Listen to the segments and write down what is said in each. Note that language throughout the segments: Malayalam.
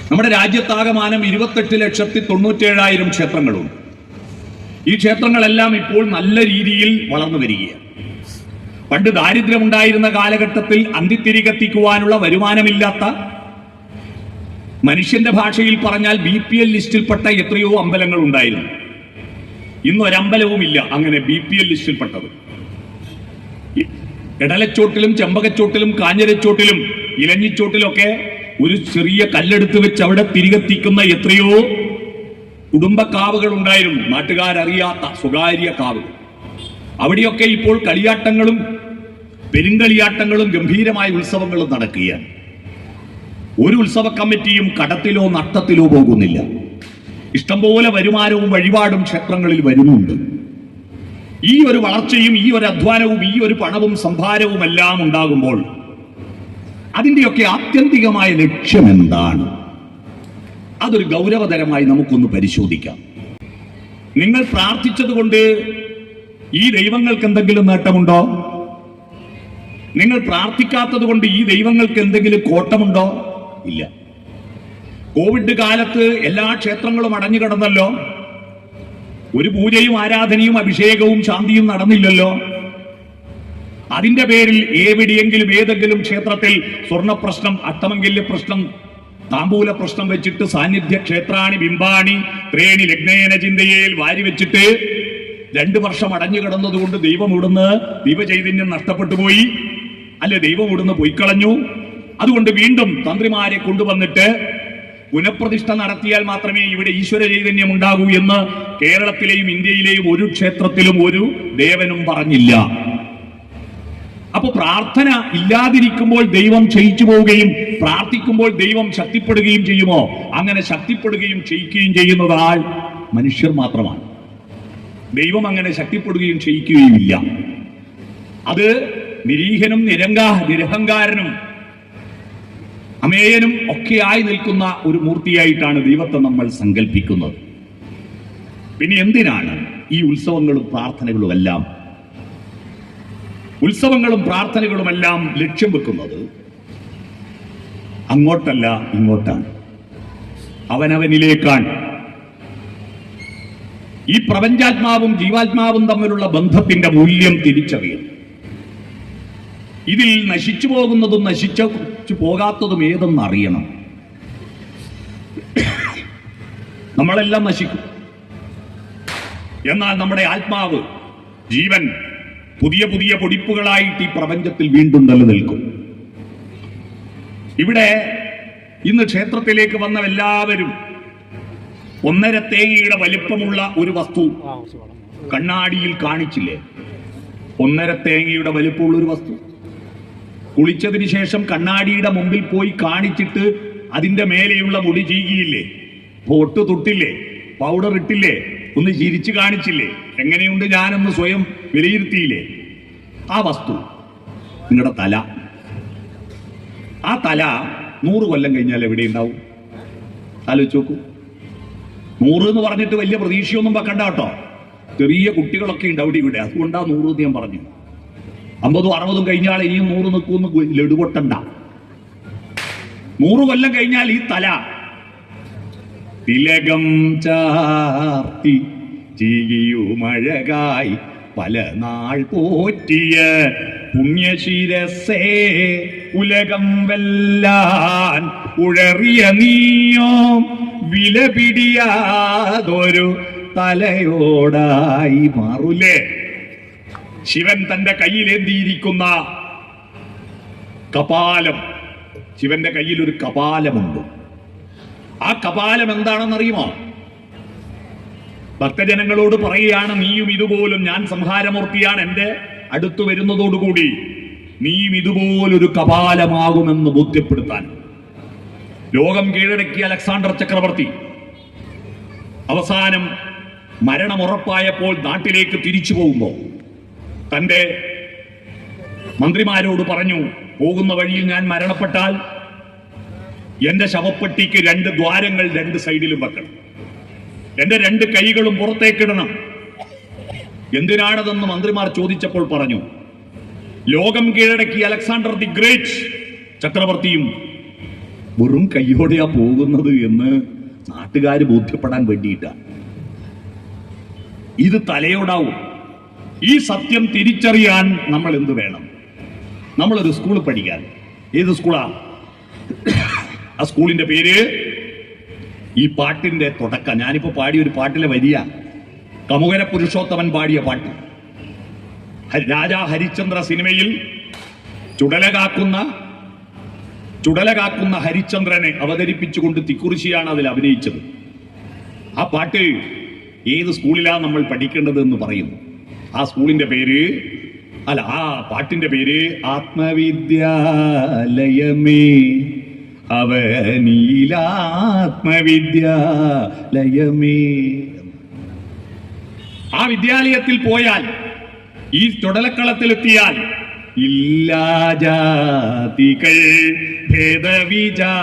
നമ്മുടെ രാജ്യത്താകമാനം 28,97,000 ക്ഷേത്രങ്ങളുണ്ട്. ഈ ക്ഷേത്രങ്ങളെല്ലാം ഇപ്പോൾ നല്ല രീതിയിൽ വളർന്നു വരികയാണ്. പണ്ട് ദാരിദ്ര്യമുണ്ടായിരുന്ന കാലഘട്ടത്തിൽ അന്തിത്തിരി കത്തിക്കുവാനുള്ള വരുമാനമില്ലാത്ത, മനുഷ്യന്റെ ഭാഷയിൽ പറഞ്ഞാൽ BPL ലിസ്റ്റിൽപ്പെട്ട എത്രയോ അമ്പലങ്ങൾ ഉണ്ടായിരുന്നു. ഇന്നൊരമ്പലവുമില്ല അങ്ങനെ BPL ലിസ്റ്റിൽപ്പെട്ടത്. എടലച്ചോട്ടിലും ചെമ്പകച്ചോട്ടിലും കാഞ്ഞിരച്ചോട്ടിലും ഇലഞ്ഞിച്ചോട്ടിലൊക്കെ ഒരു ചെറിയ കല്ലെടുത്ത് വെച്ച് അവിടെ തിരികത്തിക്കുന്ന എത്രയോ കുടുംബക്കാവുകൾ ഉണ്ടായിരുന്നു, നാട്ടുകാരറിയാത്ത സ്വകാര്യ കാവുകൾ. അവിടെയൊക്കെ ഇപ്പോൾ കളിയാട്ടങ്ങളും പെരുങ്കളിയാട്ടങ്ങളും ഗംഭീരമായ ഉത്സവങ്ങളും നടക്കുകയാണ്. ഒരു ഉത്സവ കമ്മിറ്റിയും കടത്തിലോ നഷ്ടത്തിലോ പോകുന്നില്ല. ഇഷ്ടംപോലെ വരുമാനവും വഴിപാടും ക്ഷേത്രങ്ങളിൽ വരുന്നുണ്ട്. ഈ ഒരു വളർച്ചയും ഈ ഒരു അധ്വാനവും ഈ ഒരു പണവും സംഭാരവും എല്ലാം ഉണ്ടാകുമ്പോൾ അതിൻ്റെയൊക്കെ ആത്യന്തികമായ ലക്ഷ്യം എന്താണ്? അതൊരു ഗൗരവതരമായി നമുക്കൊന്ന് പരിശോധിക്കാം. നിങ്ങൾ പ്രാർത്ഥിച്ചത് കൊണ്ട് ഈ ദൈവങ്ങൾക്ക് എന്തെങ്കിലും നേട്ടമുണ്ടോ? നിങ്ങൾ പ്രാർത്ഥിക്കാത്തത് കൊണ്ട് ഈ ദൈവങ്ങൾക്ക് എന്തെങ്കിലും കോട്ടമുണ്ടോ? ഇല്ല. കോവിഡ് കാലത്ത് എല്ലാ ക്ഷേത്രങ്ങളും അടഞ്ഞു കിടന്നല്ലോ. ഒരു പൂജയും ആരാധനയും അഭിഷേകവും ശാന്തിയും നടന്നില്ലല്ലോ. അതിന്റെ പേരിൽ എവിടെയെങ്കിലും ഏതെങ്കിലും ക്ഷേത്രത്തിൽ സ്വർണ്ണ പ്രശ്നം, അഷ്ടമംഗല്യ പ്രശ്നം, താമ്പൂല പ്രശ്നം വെച്ചിട്ട് സാന്നിധ്യ ക്ഷേത്രാണി ബിംബാണി ത്രേണി ലഗ്നേന ചിന്തയേൽ വാരി വെച്ചിട്ട് 2 വർഷം അടഞ്ഞു കിടന്നതുകൊണ്ട് ദൈവം ഇവിടുന്ന് ദൈവചൈതന്യം നഷ്ടപ്പെട്ടു പോയി, അല്ലെ ദൈവം ഇവിടുന്ന് പോയിക്കളഞ്ഞു. അതുകൊണ്ട് വീണ്ടും തന്ത്രിമാരെ കൊണ്ടുവന്നിട്ട് പുനഃപ്രതിഷ്ഠ നടത്തിയാൽ മാത്രമേ ഇവിടെ ഈശ്വര ചൈതന്യം ഉണ്ടാകൂ എന്ന് കേരളത്തിലെയും ഇന്ത്യയിലെയും ഒരു ക്ഷേത്രത്തിലും ഒരു ദേവനും പറഞ്ഞില്ല. അപ്പൊ പ്രാർത്ഥന ഇല്ലാതിരിക്കുമ്പോൾ ദൈവം ക്ഷയിച്ചു പോവുകയും പ്രാർത്ഥിക്കുമ്പോൾ ദൈവം ശക്തിപ്പെടുകയും ചെയ്യുമോ? അങ്ങനെ ശക്തിപ്പെടുകയും ക്ഷയിക്കുകയും ചെയ്യുന്നത് ആൾ മനുഷ്യർ മാത്രമാണ്. ദൈവം അങ്ങനെ ശക്തിപ്പെടുകയും ക്ഷയിക്കുകയും ഇല്ല. അത് നിരീഹനും നിരഹങ്കാരനും അമേയനും ഒക്കെയായി നിൽക്കുന്ന ഒരു മൂർത്തിയായിട്ടാണ് ദൈവത്തെ നമ്മൾ സങ്കല്പിക്കുന്നത്. പിന്നെ എന്തിനാണ് ഈ ഉത്സവങ്ങളും പ്രാർത്ഥനകളുമെല്ലാം ലക്ഷ്യം വെക്കുന്നത്? അങ്ങോട്ടല്ല, ഇങ്ങോട്ടാണ്, അവനവനിലേക്കാണ്. ഈ പ്രപഞ്ചാത്മാവും ജീവാത്മാവും തമ്മിലുള്ള ബന്ധത്തിന്റെ മൂല്യം തിരിച്ചറിയണം. ഇതിൽ നശിച്ചു പോകുന്നതും നശിച്ചു പോകാത്തതും ഏതെന്ന് അറിയണം. നമ്മളെല്ലാം നശിക്കും, എന്നാൽ നമ്മുടെ ആത്മാവ്, ജീവൻ പുതിയ പുതിയ പൊടിപ്പുകളായിട്ട് ഈ പ്രപഞ്ചത്തിൽ വീണ്ടും നിലനിൽക്കും. ഇവിടെ ഇന്ന് ക്ഷേത്രത്തിലേക്ക് വന്ന എല്ലാവരും 1.5 തേങ്ങയുടെ വലിപ്പമുള്ള ഒരു വസ്തു കണ്ണാടിയിൽ കാണിച്ചില്ലേ? 1.5 തേങ്ങയുടെ വലിപ്പമുള്ള ഒരു വസ്തു കുളിച്ചതിന് ശേഷം കണ്ണാടിയുടെ മുമ്പിൽ പോയി കാണിച്ചിട്ട് അതിന്റെ മേലെയുള്ള മുടി ചീകിയില്ലേ? പൊട്ട് തൊട്ടില്ലേ? പൗഡർ ഇട്ടില്ലേ? ഒന്ന് ചിരിച്ചു കാണിച്ചില്ലേ? എങ്ങനെയുണ്ട് ഞാനൊന്ന് സ്വയം വിലയിരുത്തിയില്ലേ? ആ വസ്തു നിങ്ങളുടെ തല. ആ തല 100 കൊല്ലം കഴിഞ്ഞാൽ എവിടെ ഉണ്ടാവും? ആലോചിച്ച് നോക്കൂ. 100 എന്ന് പറഞ്ഞിട്ട് വലിയ പ്രതീക്ഷയൊന്നും വെക്കണ്ട കേട്ടോ. ചെറിയ കുട്ടികളൊക്കെ ഉണ്ട് അവിടെ ഇവിടെ, അതുകൊണ്ടാ 100 എന്ന് ഞാൻ പറഞ്ഞു. 50ഉം 60ഉം കഴിഞ്ഞാൽ ഇനിയും 100 നിൽക്കുമെന്ന് ലഡുപൊട്ടണ്ട. 100 കൊല്ലം കഴിഞ്ഞാൽ ഈ തല തിലകം ചാർത്തി ചിരിയുമഴകായി പല നാൾ പോറ്റിയ പുണ്യശിരസേ ഉലകം വെല്ലാൻ ഉഴറിയ നീയോ വിലപിടിയാതൊരു തലയോടായി മാറൂലേ? ശിവൻ തന്റെ കയ്യിലേന്തിയിരിക്കുന്ന കപാലം, ശിവന്റെ കയ്യിൽ ഒരു കപാലമുണ്ട്. ആ കപാലം എന്താണെന്നറിയുമോ? ഭക്തജനങ്ങളോട് പറയുകയാണ്, നീയും ഇതുപോലും, ഞാൻ സംഹാരമൂർത്തിയാണ്, എന്റെ അടുത്തു വരുന്നതോടുകൂടി നീയും ഇതുപോലൊരു കപാലമാകുമെന്ന് ബോധ്യപ്പെടുത്താൻ. ലോകം കീഴടക്കിയ അലക്സാണ്ടർ ചക്രവർത്തി അവസാനം മരണമുറപ്പായപ്പോൾ നാട്ടിലേക്ക് തിരിച്ചു പോകുമ്പോൾ തന്റെ മന്ത്രിമാരോട് പറഞ്ഞു, പോകുന്ന വഴിയിൽ ഞാൻ മരണപ്പെട്ടാൽ എന്റെ ശവപ്പെട്ടിക്ക് 2 ദ്വാരങ്ങൾ 2 സൈഡിലും വെക്കണം, എന്റെ 2 കൈകളും പുറത്തേക്കിടണം. എന്തിനാണതെന്ന് മന്ത്രിമാർ ചോദിച്ചപ്പോൾ പറഞ്ഞു, ലോകം കീഴടക്കി അലക്സാണ്ടർ ദി ഗ്രേറ്റ് ചക്രവർത്തിയും വെറും കയ്യോടെയാ പോകുന്നത് എന്ന് നാട്ടുകാർ ബോധ്യപ്പെടാൻ വേണ്ടിയിട്ടാണ്. ഇത് തലയോടാവും. ഈ സത്യം തിരിച്ചറിയാൻ നമ്മൾ എന്ത് വേണം? നമ്മളൊരു സ്കൂളിൽ പഠിക്കാൻ. ഏത് സ്കൂളാ? ആ സ്കൂളിന്റെ പേര് ഈ പാട്ടിന്റെ തുടക്കം. ഞാനിപ്പോ പാടിയ ഒരു പാട്ടിലെ വരിയ കമുകര പുരുഷോത്തമൻ പാടിയ പാട്ട്. രാജാ ഹരിശ്ചന്ദ്ര സിനിമയിൽ ചുടലകാക്കുന്ന ഹരിശ്ചന്ദ്രനെ അവതരിപ്പിച്ചുകൊണ്ട് തിക്കുറിശിയാണ് അതിൽ അഭിനയിച്ചത്. ആ പാട്ട് ഏത് സ്കൂളിലാണ് നമ്മൾ പഠിക്കേണ്ടത് എന്ന് പറയുന്നു. ആ സ്കൂളിന്റെ പേര് ആ പാട്ടിന്റെ പേര് ആത്മവിദ്യാലയമേ അവനീലാത്മവിദ്യാലയമേ. ആ വിദ്യാലയത്തിൽ പോയാൽ, ഈ ചുടലക്കളത്തിലെത്തിയാൽ ഇല്ലാ ജാതികൾ ഭേദവിചാരം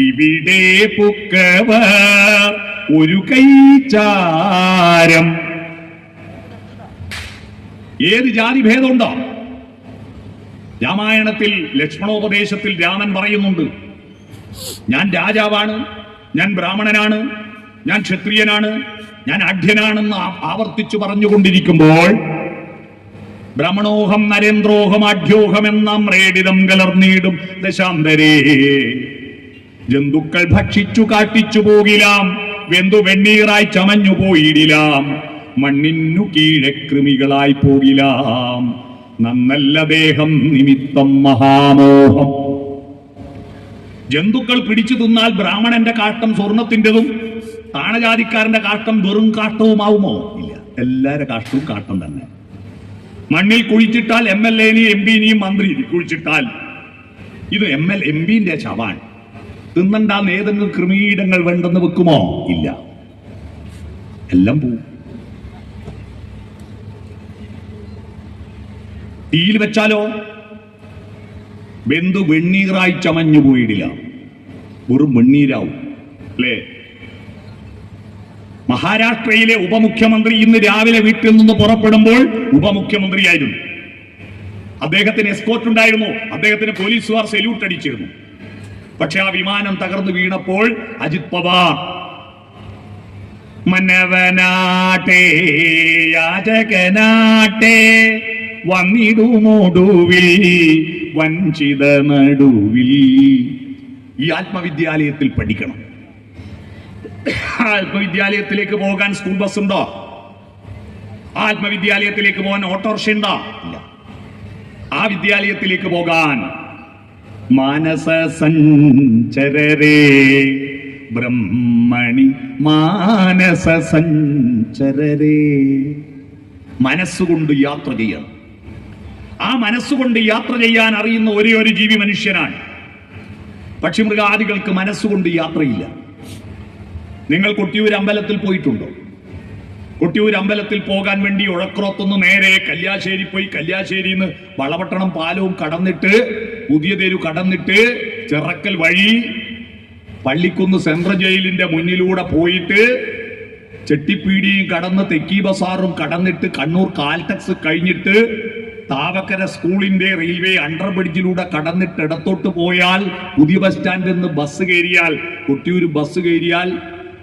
ഇവിടെ പുക്കവർ ഒരു കൈചാരം. ഏത് ജാതി ഭേദമുണ്ടോ? രാമായണത്തിൽ ലക്ഷ്മണോപദേശത്തിൽ രാമൻ പറയുന്നുണ്ട്, ഞാൻ രാജാവാണ്, ഞാൻ ബ്രാഹ്മണനാണ്, ഞാൻ ക്ഷത്രിയനാണ്, ഞാൻ ആഢ്യനാണെന്ന് ആവർത്തിച്ചു പറഞ്ഞുകൊണ്ടിരിക്കുമ്പോൾ ബ്രാഹ്മണോഹം നരേന്ദ്രോഹം ആഢ്യോഹം എന്ന മ്രേഡിതം കലർന്നീടും ദശാന്തരേ. ജന്തുക്കൾ ഭക്ഷിച്ചു കാട്ടിച്ചു പോകിലാം, വെന്തു വെണ്ണീറായി ചമഞ്ഞു പോയിടിലാം, മണ്ണിനു കീഴെ കൃമികളായി പോകിലാം, നന്നല്ല ദേഹം നിമിത്തം മഹാമോഹം. ജന്തുക്കൾ പിടിച്ചു തിന്നാൽ ബ്രാഹ്മണന്റെ കാഷ്ടം സ്വർണത്തിൻ്റെതും താണജാതിക്കാരന്റെ കാഷ്ടം വെറും കാഷ്ടവുമാവുമോ? ഇല്ല, എല്ലാവരുടെ കാഷ്ടവും കാഷ്ടം തന്നെ. മണ്ണിൽ കുഴിച്ചിട്ടാൽ MLA-നെയും MP-നെയും മന്ത്രിയെയും കുഴിച്ചിട്ടാൽ ഇത് MP-ന്റെ ശവാൻ. തിന്നണ്ടാന്ന് ഏതെങ്കിലും കൃമീടങ്ങൾ വേണ്ടെന്ന് വെക്കുമോ? ഇല്ല, എല്ലാം പോവും. തീയിൽ വെച്ചാലോ വെന്തു വെണ്ണീറായി ചമഞ്ഞു പോയിടില്ല, വെറും വെണ്ണീരാവും അല്ലേ? മഹാരാഷ്ട്രയിലെ ഉപമുഖ്യമന്ത്രി ഇന്ന് രാവിലെ വീട്ടിൽ നിന്ന് പുറപ്പെടുമ്പോൾ ഉപമുഖ്യമന്ത്രിയായിരുന്നു. അദ്ദേഹത്തിന് എസ്കോർട്ട് ഉണ്ടായിരുന്നു, അദ്ദേഹത്തിന് പോലീസുകാർ സല്യൂട്ട് അടിച്ചിരുന്നു. പക്ഷെ ആ വിമാനം തകർന്നു വീണപ്പോൾ അജിത് പവാർ മനവനാട്ടെ യാചകനാട്ടെ വന്നിടുമൊടുവിൽ വഞ്ചിത നടുവിൽ. ഈ ആത്മവിദ്യാലയത്തിൽ പഠിക്കണം. ആത്മവിദ്യാലയത്തിലേക്ക് പോകാൻ സ്കൂൾ ബസ് ഉണ്ടോ? ആത്മവിദ്യാലയത്തിലേക്ക് പോകാൻ ഓട്ടോറിക്ഷ ഉണ്ടോ? ഇല്ല. ആ വിദ്യാലയത്തിലേക്ക് പോകാൻ മാനസ സഞ്ചരരേ ബ്രഹ്മണി മാനസ സഞ്ചരരേ. മനസ്സുകൊണ്ട് യാത്ര ചെയ്യണം. ആ മനസ്സുകൊണ്ട് യാത്ര ചെയ്യാൻ അറിയുന്ന ഒരേ ഒരു ജീവി മനുഷ്യനാണ്. പക്ഷിമൃഗാദികൾക്ക് മനസ്സുകൊണ്ട് യാത്രയില്ല. നിങ്ങൾ കൊട്ടിയൂർ അമ്പലത്തിൽ പോയിട്ടുണ്ടോ? കൊട്ടിയൂർ അമ്പലത്തിൽ പോകാൻ വേണ്ടി ഉഴക്കുറത്തുനിന്ന് നേരെ കല്യാശ്ശേരി പോയി, കല്യാശ്ശേരിയിൽ നിന്ന് വളപട്ടണം പാലവും കടന്നിട്ട് പുതിയ തെരു കടന്നിട്ട് ചിറക്കൽ വഴി പള്ളിക്കുന്ന് സെൻട്രൽ ജയിലിന്റെ മുന്നിലൂടെ പോയിട്ട് ചെട്ടിപ്പീടിയും കടന്ന് തെക്കി ബസാറും കടന്നിട്ട് കണ്ണൂർ കാൽടെക്സ് കഴിഞ്ഞിട്ട് താവക്കര സ്കൂളിന്റെ റെയിൽവേ അണ്ടർ ബ്രിഡ്ജിലൂടെ കടന്നിട്ട് ഇടത്തോട്ട് പോയാൽ പുതിയ ബസ് സ്റ്റാൻഡിൽ നിന്ന് ബസ് കയറിയാൽ കൊട്ടിയൂർ ബസ് കയറിയാൽ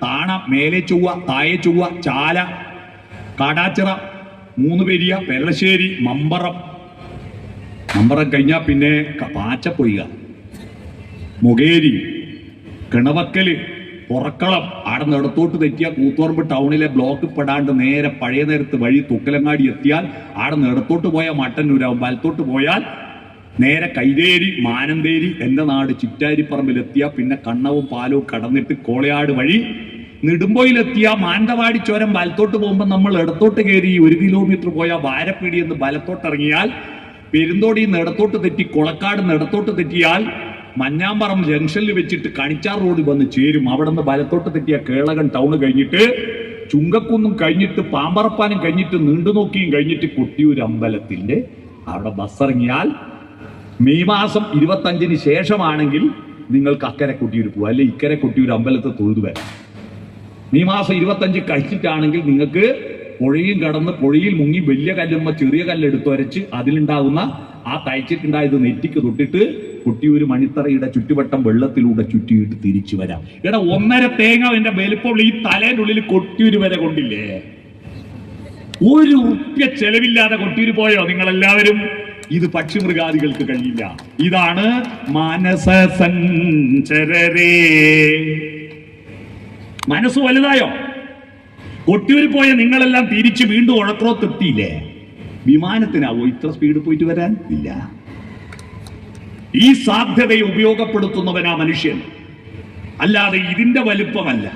താണ മേലെ ചൊവ്വ താഴെ ചൊവ്വ ചാല കാടാച്ചിറ മൂന്നുപേരിയ പെരളശ്ശേരി മമ്പറം കഴിഞ്ഞാൽ പിന്നെ പാച്ചപ്പൊയ്യ മുകേരി കിണവക്കല് പുറക്കളം. ആടെ ഇടത്തോട്ട് തെറ്റിയ കൂത്തുപറമ്പ് ടൗണിലെ ബ്ലോക്ക് പെടാണ്ട് നേരെ പഴയ നേരത്ത് വഴി തുക്കലങ്ങാടി എത്തിയാൽ ആടെ ഇടത്തോട്ട് പോയാൽ മട്ടന്നൂരാവും. വലത്തോട്ട് പോയാൽ നേരെ കൈതേരി മാനന്തേരി എൻ്റെ നാട് ചിറ്റാരിപ്പറമ്പിലെത്തിയ പിന്നെ കണ്ണവും പാലവും കടന്നിട്ട് കോളയാട് വഴി നെടുമ്പോയിലെത്തിയ മാനന്തവാടി ചുരം വലത്തോട്ട് പോകുമ്പോൾ നമ്മൾ ഇടത്തോട്ട് കയറി 1 കിലോമീറ്റർ പോയാൽ വാരപ്പീടി എന്ന് വലത്തോട്ടിറങ്ങിയാൽ പെരുന്തോടിയിൽ നിന്ന് ഇടത്തോട്ട് തെറ്റി കൊളക്കാട് നിന്ന് ഇടത്തോട്ട് തെറ്റിയാൽ മഞ്ഞാമ്പറം ജംഗ്ഷനിൽ വെച്ചിട്ട് കണിച്ചാർ റോഡ് വന്ന് ചേരും. അവിടെ നിന്ന് വലത്തോട്ട് തെറ്റിയ കേളകൻ ടൗൺ കഴിഞ്ഞിട്ട് ചുങ്കക്കുന്നും കഴിഞ്ഞിട്ട് പാമ്പറപ്പാനും കഴിഞ്ഞിട്ട് നീണ്ടുനോക്കിയും കഴിഞ്ഞിട്ട് കൊട്ടിയൂർ അമ്പലത്തിന്റെ അവിടെ ബസ് ഇറങ്ങിയാൽ മെയ് മാസം 25-ന് ശേഷമാണെങ്കിൽ നിങ്ങൾക്ക് അക്കരെ കൊട്ടിയൂർ പോകാം, അല്ലെ ഇക്കരെ കൊട്ടിയൂർ അമ്പലത്തെ തൊഴുതു വരാം. മെയ് മാസം 25 കഴിച്ചിട്ടാണെങ്കിൽ നിങ്ങൾക്ക് പുഴയും കടന്ന് പുഴയിൽ മുങ്ങി വലിയ കല്ലുമ്മ ചെറിയ കല്ലെടുത്ത് വരച്ച് അതിലുണ്ടാകുന്ന ആ തയ്ച്ചിട്ടുണ്ടായത് നെറ്റിക്ക് തൊട്ടിട്ട് കൊട്ടിയൂര് മണിത്തറയുടെ ചുറ്റുവട്ടം വെള്ളത്തിലൂടെ ചുറ്റിയിട്ട് തിരിച്ചു വരാം. എടാ 1.5 തേങ്ങ എന്റെ വലുപ്പമുള്ള ഈ തലേന്റെ ഉള്ളിൽ കൊട്ടിയൂര് വരെ കൊണ്ടില്ലേ? ഒരു ഉറുപ്യ ചെലവില്ലാതെ കൊട്ടിയൂര് പോയോ നിങ്ങളെല്ലാവരും? ഇത് പക്ഷിമൃഗാദികൾക്ക് കഴിയില്ല. ഇതാണ് മാനസ സഞ്ചരരേ. മനസ്സ് വലുതായോ? കൊട്ടിയൂര് പോയ നിങ്ങളെല്ലാം തിരിച്ച് വീണ്ടും ഉഴക്രോത്തെത്തിയില്ലേ? വിമാനത്തിനാവോ ഇത്ര സ്പീഡ് പോയിട്ട് വരാൻ? ഇല്ല. ഈ സാധ്യതയെ ഉപയോഗപ്പെടുത്തുന്നവനാ മനുഷ്യൻ, അല്ലാതെ ഇതിന്റെ വലുപ്പമല്ല.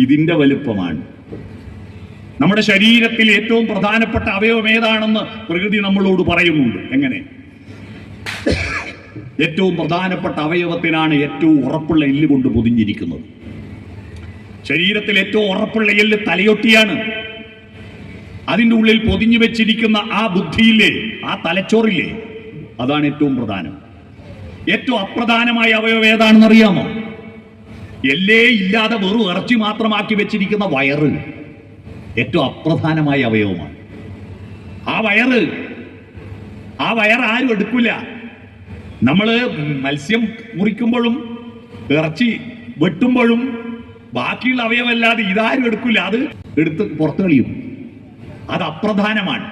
ഇതിന്റെ വലുപ്പമാണ്. നമ്മുടെ ശരീരത്തിൽ ഏറ്റവും പ്രധാനപ്പെട്ട അവയവം ഏതാണെന്ന് പ്രകൃതി നമ്മളോട് പറയുന്നുണ്ട്. എങ്ങനെ? ഏറ്റവും പ്രധാനപ്പെട്ട അവയവത്തിനാണ് ഏറ്റവും ഉറപ്പുള്ള എല്ല് കൊണ്ട് പൊതിഞ്ഞിരിക്കുന്നത്. ശരീരത്തിൽ ഏറ്റവും ഉറപ്പുള്ള എല്ല് തലയൊട്ടിയാണ്. അതിൻ്റെ ഉള്ളിൽ പൊതിഞ്ഞു വെച്ചിരിക്കുന്ന ആ ബുദ്ധിയില്ലേ, ആ തലച്ചോറില്ലേ, അതാണ് ഏറ്റവും പ്രധാനം. ഏറ്റവും അപ്രധാനമായ അവയവം ഏതാണെന്ന് അറിയാമോ? എല്ലേ ഇല്ലാതെ വെറും ഇറച്ചി മാത്രമാക്കി വെച്ചിരിക്കുന്ന വയറ് ഏറ്റവും അപ്രധാനമായ അവയവമാണ്. ആ വയറ് ആരും എടുക്കില്ല. നമ്മള് മത്സ്യം മുറിക്കുമ്പോഴും ഇറച്ചി വെട്ടുമ്പോഴും ബാക്കിയുള്ള അവയവമല്ലാതെ ഇതാരും എടുക്കില്ല. അത് എടുത്ത് പുറത്തു കളിയും. അത് അപ്രധാനമാണ്.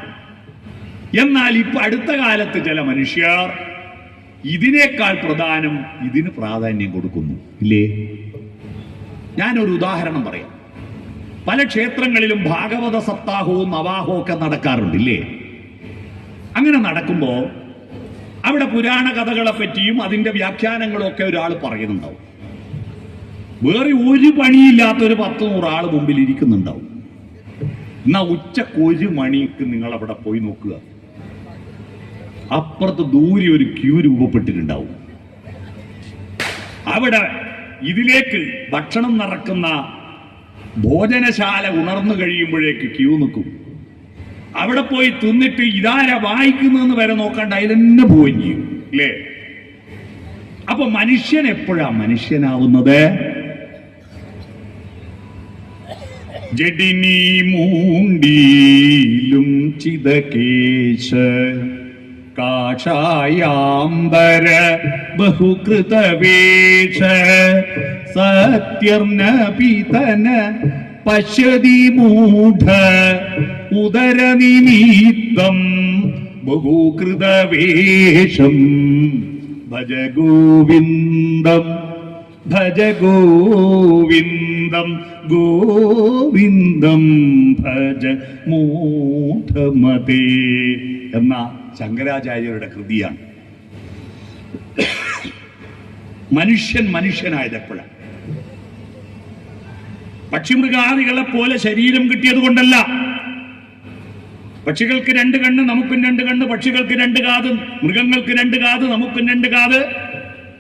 എന്നാൽ ഇപ്പൊ അടുത്ത കാലത്ത് ചില മനുഷ്യർ ഇതിനേക്കാൾ പ്രധാനം ഇതിന് പ്രാധാന്യം കൊടുക്കുന്നു, ഇല്ലേ? ഞാനൊരു ഉദാഹരണം പറയാം. പല ക്ഷേത്രങ്ങളിലും ഭാഗവത സപ്താഹവും നവാഹവും ഒക്കെ നടക്കാറുണ്ട്, ഇല്ലേ? അങ്ങനെ നടക്കുമ്പോ അവിടെ പുരാണ കഥകളെ പറ്റിയും അതിന്റെ വ്യാഖ്യാനങ്ങളും ഒക്കെ ഒരാൾ പറയുന്നുണ്ടാവും. വേറെ ഒരു പണിയില്ലാത്തൊരു 10-100 ആള് മുമ്പിൽ ഇരിക്കുന്നുണ്ടാവും. എന്നാ ഉച്ചക്ക് 1 മണിക്ക് നിങ്ങൾ അവിടെ പോയി നോക്കുക, അപ്പുറത്ത് ദൂരെ ഒരു ക്യൂ രൂപപ്പെട്ടിട്ടുണ്ടാവും. അവിടെ ഇതിലേക്ക് ഭക്ഷണം നടക്കുന്ന ഭോജനശാല ഉണർന്നു കഴിയുമ്പോഴേക്ക് ക്യൂ നിൽക്കും. അവിടെ പോയി തിന്നിട്ട് ഇതാരാ വായിക്കുന്നതെന്ന് വരെ നോക്കാണ്ട് അതിലെന്നെ പോവുകയും ചെയ്യും, അല്ലേ? അപ്പൊ മനുഷ്യൻ എപ്പോഴാ മനുഷ്യനാവുന്നത്? ജഡിനി മൂണ്ടിലും ചിതകേശ കാഷായാംബര ബഹുകൃതവേഷ സത്യർനപിതന പശ്യതി മൂഢ ഉദരനിമിത്തം ബഹുകൃതവേഷം ഭജ ഗോവിന്ദം ഭജ ഗോവിന്ദം ഗോവിന്ദം ഭജ മൂഢമതേ എന്ന ശങ്കരാചാര്യരുടെ കൃതിയാണ്. മനുഷ്യനായത് എപ്പോഴാണ്? പക്ഷിമൃഗാദികളെ പോലെ ശരീരം കിട്ടിയത് കൊണ്ടല്ല. പക്ഷികൾക്ക് 2 കണ്ണ്, നമുക്കും 2 കണ്ണ്. പക്ഷികൾക്ക് 2 കാത്, മൃഗങ്ങൾക്ക് 2 കാത്, നമുക്കും 2 കാത്.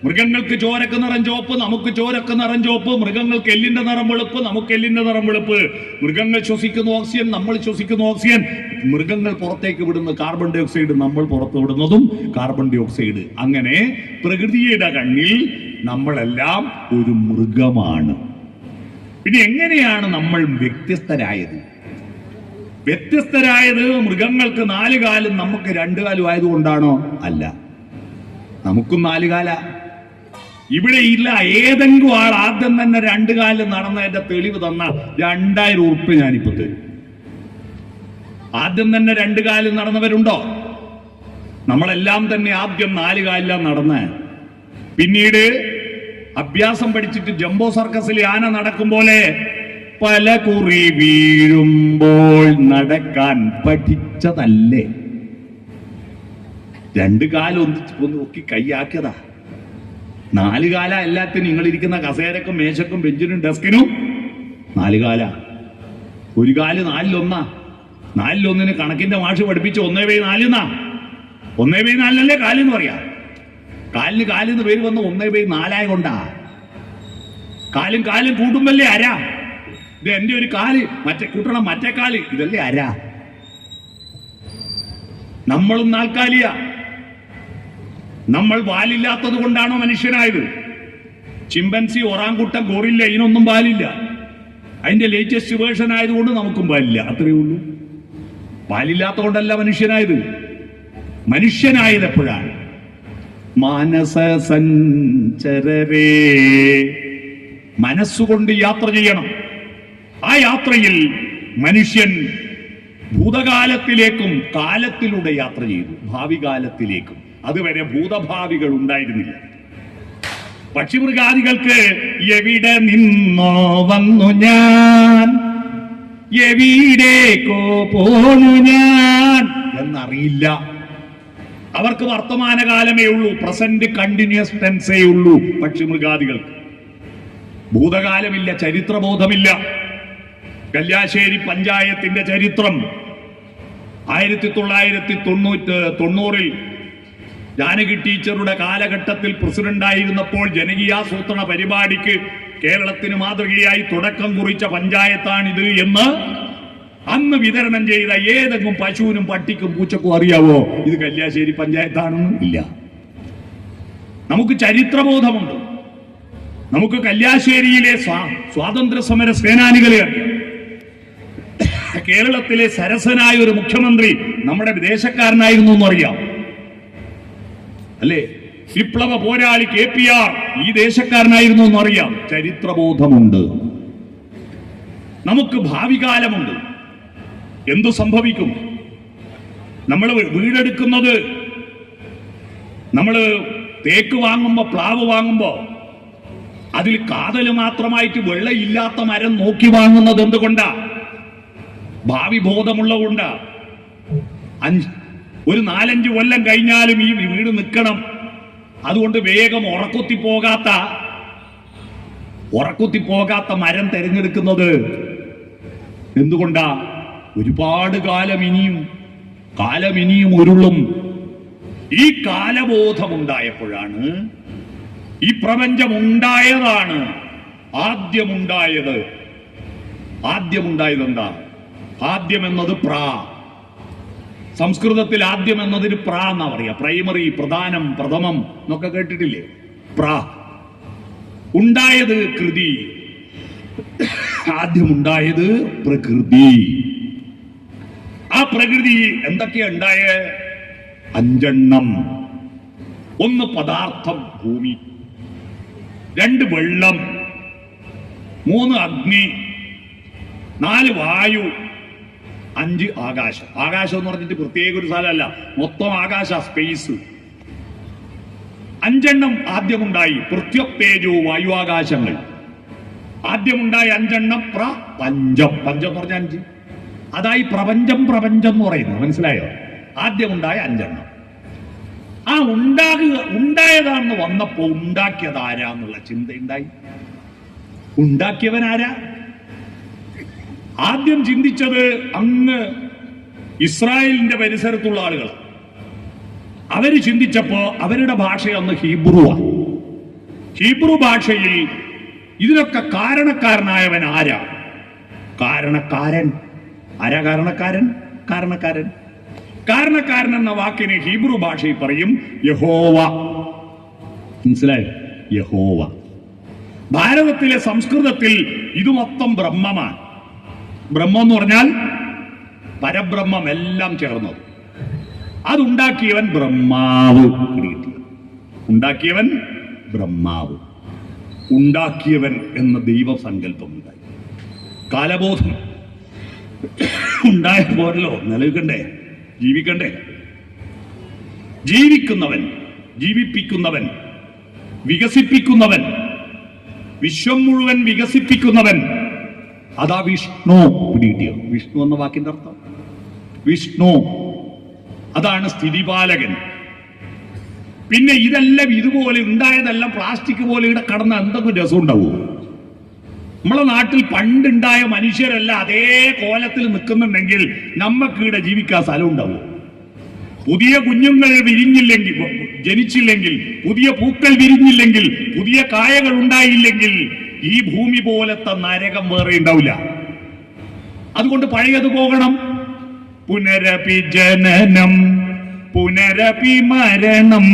മൃഗങ്ങൾക്ക് ചോരക്ക് നിറം ചുവപ്പ്, നമുക്ക് ചോരക്ക് നിറം ചുവപ്പ്. മൃഗങ്ങൾക്ക് എല്ലിന്റെ നിറം വെളുപ്പ്, നമുക്ക് എല്ലിന്റെ നിറം വെളുപ്പ്. മൃഗങ്ങൾ ശ്വസിക്കുന്ന ഓക്സിജൻ, നമ്മൾ ശ്വസിക്കുന്ന ഓക്സിജൻ. മൃഗങ്ങൾ പുറത്തേക്ക് വിടുന്ന കാർബൺ ഡൈ ഓക്സൈഡ്, നമ്മൾ പുറത്തു വിടുന്നതും കാർബൺ ഡൈ ഓക്സൈഡ്. അങ്ങനെ പ്രകൃതിയുടെ കണ്ണിൽ നമ്മളെല്ലാം ഒരു മൃഗമാണ്. പിന്നെ എങ്ങനെയാണ് നമ്മൾ വ്യത്യസ്തരായത്? മൃഗങ്ങൾക്ക് 4 കാലും നമുക്ക് 2 കാലും ആയതുകൊണ്ടാണോ? അല്ല, നമുക്കും 4 കാല. ഇവിടെ ഇല്ല. ഏതെങ്കിലും ആൾ ആദ്യം തന്നെ 2 കാലിൽ നടന്നതിന്റെ തെളിവ് തന്ന 2000 ഉറുപ്പിക ഞാനിപ്പോ തരും. ആദ്യം തന്നെ 2 കാലിൽ നടന്നവരുണ്ടോ? നമ്മളെല്ലാം തന്നെ ആദ്യം 4 കാലിലാണ് നടന്ന്, പിന്നീട് അഭ്യാസം പഠിച്ചിട്ട് ജംബോ സർക്കസിൽ ആന നടക്കും പോലെ പല കുറി വീഴുമ്പോൾ നടക്കാൻ പഠിച്ചതല്ലേ? 2 കാലം ഒന്ന് നോക്കി കൈയാക്കിയതാ. 4 കാല എല്ലാത്തിനും. നിങ്ങളിരിക്കുന്ന കസേരക്കും മേശക്കും ബെഞ്ചിനും ഡെസ്കിനും 4 കാല. 1 കാല് 4-1. 4-1 കണക്കിന്റെ മാഷ് പഠിപ്പിച്ച് 1/4 എന്നാ. 1/4 കാലെന്ന് പറയാ. കാലിന് പേര് വന്ന് 1/4 കൊണ്ടാ. കാലും കൂട്ടുമ്പല്ലേ അര. ഇത് എന്റെ ഒരു കാല്, കൂട്ടണം മറ്റേ കാല്, ഇതല്ലേ അര. നമ്മളും 4 കാലിയാ. നമ്മൾ വാലില്ലാത്തത് കൊണ്ടാണോ മനുഷ്യനായത്? ചിമ്പൻസി, ഒറാങ്കുട്ടൻ, ഗോറില്ല, ഇതിനൊന്നും പാലില്ല. അതിന്റെ ലേറ്റസ്റ്റ് വേർഷൻ ആയതുകൊണ്ട് നമുക്കും പാലില്ല. അത്രയേ ഉള്ളൂ. പാലില്ലാത്തതുകൊണ്ടല്ല മനുഷ്യനായത്. മനുഷ്യനായത് എപ്പോഴാണ്? മാനസ സഞ്ചരരേ, മനസ്സുകൊണ്ട് യാത്ര ചെയ്യണം. ആ യാത്രയിൽ മനുഷ്യൻ ഭൂതകാലത്തിലേക്കും കാലത്തിലൂടെ യാത്ര ചെയ്തു, ഭാവി കാലത്തിലേക്കും. അതുവരെ ഭൂതഭാവികൾ ഉണ്ടായിരുന്നില്ല. പക്ഷിമൃഗാദികൾക്ക് എവിടെ നിന്നോ വന്നു ഞാൻ, എവിടേക്കോ പോന്നു ഞാൻ എന്നറിയില്ല. അവർക്ക് വർത്തമാനകാലമേ ഉള്ളൂ, പ്രസന്റ് കണ്ടിന്യൂസ് ടെൻസേ ഉള്ളൂ. പക്ഷിമൃഗാദികൾക്ക് ഭൂതകാലമില്ല, ചരിത്രബോധമില്ല. കല്യാശ്ശേരി പഞ്ചായത്തിന്റെ ചരിത്രം 1990 ജാനകി ടീച്ചറുടെ കാലഘട്ടത്തിൽ പ്രസിഡന്റായിരുന്നപ്പോൾ ജനകീയാസൂത്രണ പരിപാടിക്ക് കേരളത്തിന് മാതൃകയായി തുടക്കം കുറിച്ച പഞ്ചായത്താണിത് എന്ന് അന്ന് വിതരണം ചെയ്ത ഏതെങ്കിലും പശുവിനും പട്ടിക്കും പൂച്ചക്കും അറിയാവോ ഇത് കല്യാശ്ശേരി പഞ്ചായത്താണെന്ന്? ഇല്ല. നമുക്ക് ചരിത്രബോധമുണ്ട്. നമുക്ക് കല്യാശ്ശേരിയിലെ സ്വാതന്ത്ര്യ സമര സേനാനികളെ അറിയാം. കേരളത്തിലെ സരസനായ ഒരു മുഖ്യമന്ത്രി നമ്മുടെ വിദേശക്കാരനായിരുന്നു എന്നറിയാം, അല്ലേ? വിപ്ലവ പോരാളി KPR ഈ ദേശക്കാരനായിരുന്നു എന്നറിയാം. ചരിത്രബോധമുണ്ട്. നമുക്ക് ഭാവി കാലമുണ്ട്. എന്തു സംഭവിക്കും? നമ്മൾ വീടെടുക്കുന്നത്, നമ്മൾ തേക്ക് വാങ്ങുമ്പോ, പ്ലാവ് വാങ്ങുമ്പോ അതിൽ കാതല് മാത്രമായിട്ട് വെള്ളയില്ലാത്ത മരം നോക്കി വാങ്ങുന്നത് എന്തുകൊണ്ടാ? ഭാവി ബോധമുള്ളതുകൊണ്ടാ. ഒരു 4-5 കൊല്ലം കഴിഞ്ഞാലും ഈ വീട് നിൽക്കണം. അതുകൊണ്ട് വേഗം ഉറക്കുത്തി പോകാത്ത മരം തിരഞ്ഞെടുക്കുന്നത് എന്തുകൊണ്ടാ? ഒരുപാട് കാലം ഇനിയും ഉരുളും. ഈ കാലബോധമുണ്ടായപ്പോഴാണ് ഈ പ്രപഞ്ചം ഉണ്ടായതാണ്. ആദ്യമുണ്ടായത് എന്താ? ആദ്യം എന്നത് സംസ്കൃതത്തിൽ ആദ്യം എന്നതിന് എന്നാ പറയാ. പ്രൈമറി, പ്രധാനം, പ്രഥമം എന്നൊക്കെ കേട്ടിട്ടില്ലേ? ഉണ്ടായത് കൃതി. ആദ്യമുണ്ടായത് പ്രകൃതി. ആ പ്രകൃതി എന്തൊക്കെയാ ഉണ്ടായ? 5 എണ്ണം. 1 പദാർത്ഥം ഭൂമി, 2 വെള്ളം, 3 അഗ്നി, 4 വായു, 5 ആകാശം. ആകാശം എന്ന് പറഞ്ഞിട്ട് പ്രത്യേക ഒരു സ്ഥലമല്ല, മൊത്തം ആകാശ, സ്പേസ്. 5 എണ്ണം ആദ്യമുണ്ടായി. പൃഥ്വ്യപ്തേജോ വായു ആകാശങ്ങൾ ആദ്യമുണ്ടായ 5 എണ്ണം. പഞ്ചം എന്ന് പറഞ്ഞ 5. അതായി പ്രപഞ്ചം എന്ന് പറയുന്നത്. മനസ്സിലായോ? ആദ്യമുണ്ടായ 5 എണ്ണം. ആ ഉണ്ടായതാണെന്ന് വന്നപ്പോ ഉണ്ടാക്കിയത് ആരാന്നുള്ള ചിന്ത ഉണ്ടായി. ഉണ്ടാക്കിയവൻ ആരാ? ആദ്യം ചിന്തിച്ചത് അങ്ങ് ഇസ്രായേലിന്റെ പരിസരത്തുള്ള ആളുകൾ. അവര് ചിന്തിച്ചപ്പോ അവരുടെ ഭാഷ അന്ന് ഹീബ്രു ഭാഷയിൽ ഇതിനൊക്കെ കാരണക്കാരനായവൻ ആരാ? കാരണക്കാരൻ എന്ന വാക്കിന് ഹീബ്രു ഭാഷയിൽ പറയും യഹോവ. മനസ്സിലായോ? യഹോവ. ഭാരതത്തിലെ സംസ്കൃതത്തിൽ ഇത് മൊത്തം ബ്രഹ്മമാണ്. ബ്രഹ്മം എന്ന് പറഞ്ഞാൽ പരബ്രഹ്മം എല്ലാം ചേർന്നത്. അതുണ്ടാക്കിയവൻ ബ്രഹ്മാവ്. ഉണ്ടാക്കിയവൻ എന്ന ദൈവസങ്കല്പം ഉണ്ടായി. കാലബോധം ഉണ്ടായ പോരല്ലോ, നിലനിൽക്കണ്ടേ, ജീവിക്കണ്ടേ? ജീവിപ്പിക്കുന്നവൻ, വികസിപ്പിക്കുന്നവൻ, വിശ്വം മുഴുവൻ വികസിപ്പിക്കുന്നവൻ, അതാ വിഷ്ണു. പിടികിട്ടിയോ? വിഷ്ണു എന്ന വാക്കിന്റെ അർത്ഥം വിഷ്ണു. അതാണ് സ്ഥിതിപാലകൻ. പിന്നെ ഇതെല്ലാം ഇതുപോലെ ഉണ്ടായതെല്ലാം പ്ലാസ്റ്റിക് പോലെ ഇവിടെ കടന്ന എന്തെങ്കിലും രസം ഉണ്ടാവുമോ? നമ്മളെ നാട്ടിൽ പണ്ടുണ്ടായ മനുഷ്യരെല്ലാം അതേ കോലത്തിൽ നിൽക്കുന്നുണ്ടെങ്കിൽ നമുക്ക് ഇവിടെ ജീവിക്കാൻ സ്ഥലം ഉണ്ടാവുമോ? പുതിയ കുഞ്ഞുങ്ങൾ ജനിച്ചില്ലെങ്കിൽ, പുതിയ പൂക്കൾ വിരിഞ്ഞില്ലെങ്കിൽ, പുതിയ കായകൾ ഉണ്ടായില്ലെങ്കിൽ ഈ ഭൂമി പോലത്തെ നരകം വേറെ ഉണ്ടാവില്ല. അതുകൊണ്ട് പഴയത് പോകണം. പുനരപി ജനനം പുനരപി മരണം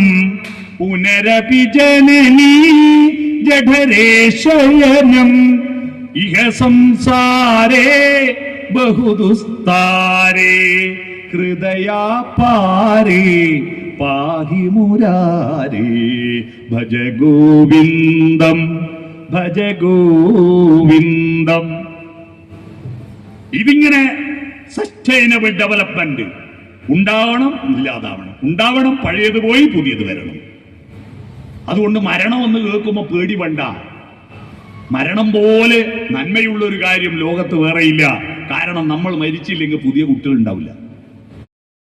പുനരപി ജനനീ ജഠരേ ശയനം ഇഹ സംസാരേ ബഹുദുസ്താരേ ഹൃദയാ പാരേ പാഹി മുരാരേ ഭജ ഗോവിന്ദം ഭജ ഗോവിന്ദം. ഇതിങ്ങനെ സസ്റ്റൈനബിൾ ഡെവലപ്മെന്റ് ഉണ്ടാവണം, ഇല്ലാതാവണം, ഉണ്ടാവണം, പഴയത് പോയി പുതിയത് വരണം. അതുകൊണ്ട് മരണം എന്ന് കേൾക്കുമ്പോൾ പേടി വേണ്ട. മരണം പോലെ നന്മയുള്ള ഒരു കാര്യം ലോകത്ത് വേറെയില്ല. കാരണം നമ്മൾ മരിച്ചില്ലെങ്കിൽ പുതിയ കുട്ടികൾ ഉണ്ടാവില്ല.